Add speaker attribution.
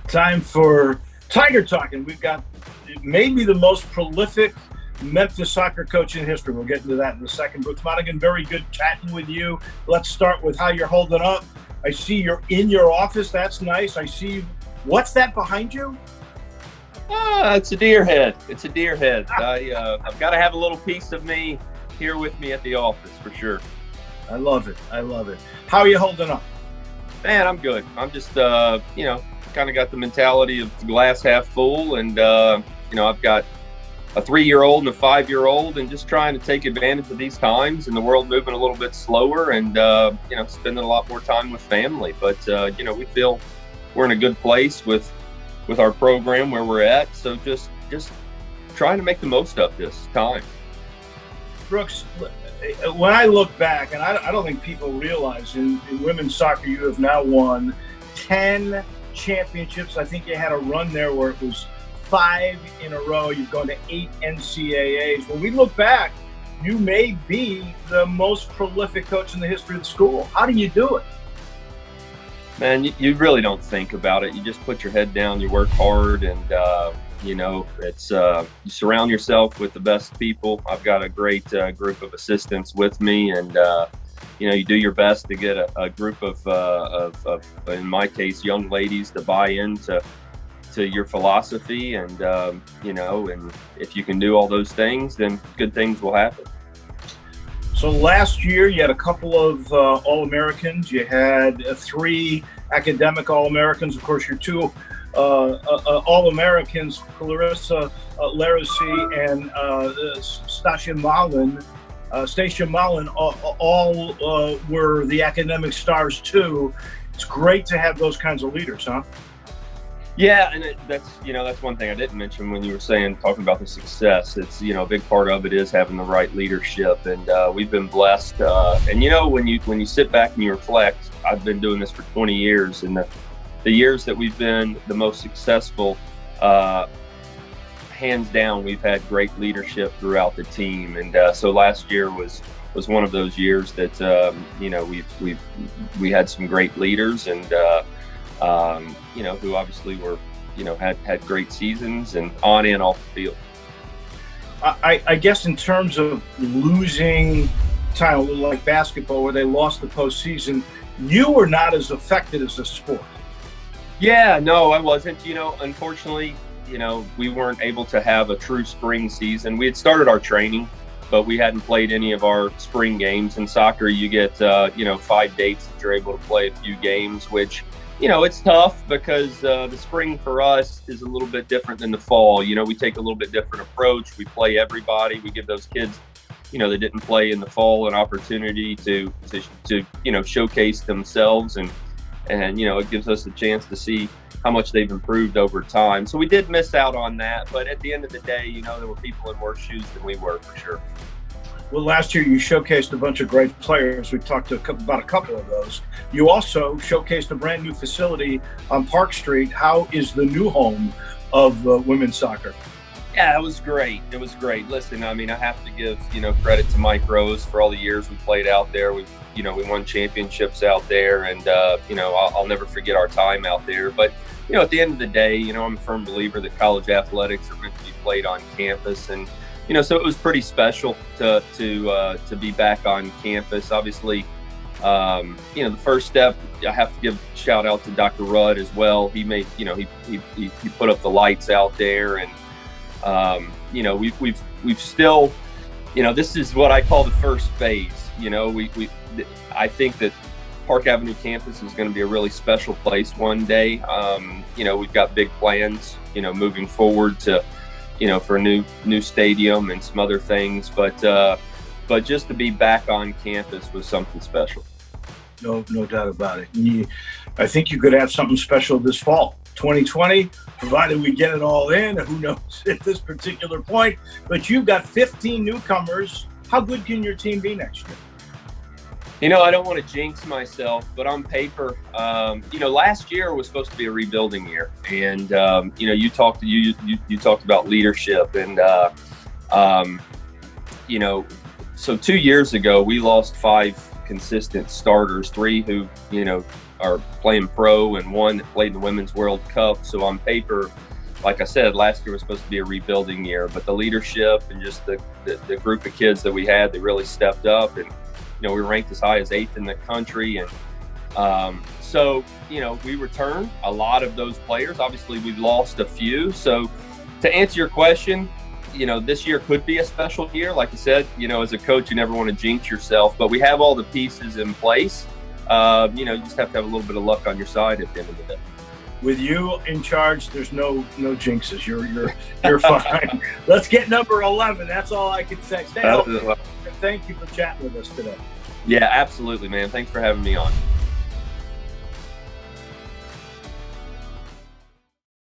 Speaker 1: Time for Tiger Talk, and we've got maybe the most prolific Memphis soccer coach in history. We'll get into that in a second. Brooks Monaghan, very good chatting with you. Let's start with how you're holding up. I see you're in your office. That's nice. I see. What's that behind you?
Speaker 2: It's a deer head. It's a deer head. I've got to have a little piece of me here with me at the office for sure.
Speaker 1: I love it. I love it. How are you holding up?
Speaker 2: Man, I'm good. I'm just, kind of got the mentality of glass half full, and I've got a 3-year-old and a 5-year-old, and just trying to take advantage of these times and the world moving a little bit slower, and spending a lot more time with family. But we feel we're in a good place with our program where we're at. So just trying to make the most of this time.
Speaker 1: Brooks, when I look back, and I don't think people realize in women's soccer you have now won 10 championships. I think you had a run there where it was 5 in a row. You've gone to 8 NCAAs. When we look back, you may be the most prolific coach in the history of the school. How do you do it?
Speaker 2: Man, you really don't think about it. You just put your head down, you work hard, and it's you surround yourself with the best people. I've got a great group of assistants with me, and you do your best to get a group of in my case, young ladies to buy into your philosophy, and and if you can do all those things, then good things will happen.
Speaker 1: So last year you had a couple of All-Americans. You had 3 academic All-Americans. Of course, your 2 All-Americans, Clarissa Laracy and Stacia Mullen, all were the academic stars too. It's great to have those kinds of leaders, huh?
Speaker 2: Yeah, and that's one thing I didn't mention when you were talking about the success. It's a big part of it is having the right leadership, and we've been blessed. And when you sit back and you reflect, I've been doing this for 20 years, and the years that we've been the most successful, hands down, we've had great leadership throughout the team. And so last year was one of those years that we had some great leaders, and who obviously were, had great seasons and on and off the field.
Speaker 1: I guess in terms of losing time, a little like basketball where they lost the postseason, you were not as affected as a sport.
Speaker 2: Yeah, no, I wasn't. Unfortunately, we weren't able to have a true spring season. We had started our training, but we hadn't played any of our spring games. In soccer, you get, 5 dates that you're able to play a few games, which, it's tough because the spring for us is a little bit different than the fall. We take a little bit different approach. We play everybody. We give those kids, that didn't play in the fall an opportunity to showcase themselves, and it gives us a chance to see how much they've improved over time. So we did miss out on that, but at the end of the day, there were people in worse shoes than we were, for sure.
Speaker 1: Well, last year you showcased a bunch of great players. We talked about a couple of those. You also showcased a brand new facility on Park Street. How is the new home of women's soccer?
Speaker 2: Yeah, it was great. It was great. Listen, I have to give, credit to Mike Rose for all the years we played out there. We won championships out there, and, I'll never forget our time out there. But, at the end of the day, I'm a firm believer that college athletics are meant to be played on campus. And, so it was pretty special to be back on campus. Obviously, the first step, I have to give a shout out to Dr. Rudd as well. He made, he put up the lights out there, and, we've still, this is what I call the first phase. I think that Park Avenue campus is going to be a really special place one day. We've got big plans, moving forward to, for a new stadium and some other things, but just to be back on campus was something special.
Speaker 1: No doubt about it. I think you could have something special this fall, 2020, provided we get it all in. Who knows at this particular point? But you've got 15 newcomers. How good can your team be next year?
Speaker 2: I don't want to jinx myself, but on paper, last year was supposed to be a rebuilding year, and you talked about leadership, and So 2 years ago, we lost 5 consistent starters, 3 who, are playing pro and 1 that played in the Women's World Cup. So on paper, like I said, last year was supposed to be a rebuilding year, but the leadership and just the group of kids that we had, they really stepped up. And, we were ranked as high as 8th in the country. And so, we returned a lot of those players. Obviously, we've lost a few. So to answer your question, this year could be a special year. Like I said, as a coach, you never want to jinx yourself, but we have all the pieces in place. You just have to have a little bit of luck on your side at the end of the day.
Speaker 1: With you in charge, there's no jinxes. You're fine. Let's get number 11. That's all I can say. Stay healthy. Thank you for chatting with us today.
Speaker 2: Yeah, absolutely, man. Thanks for having me on.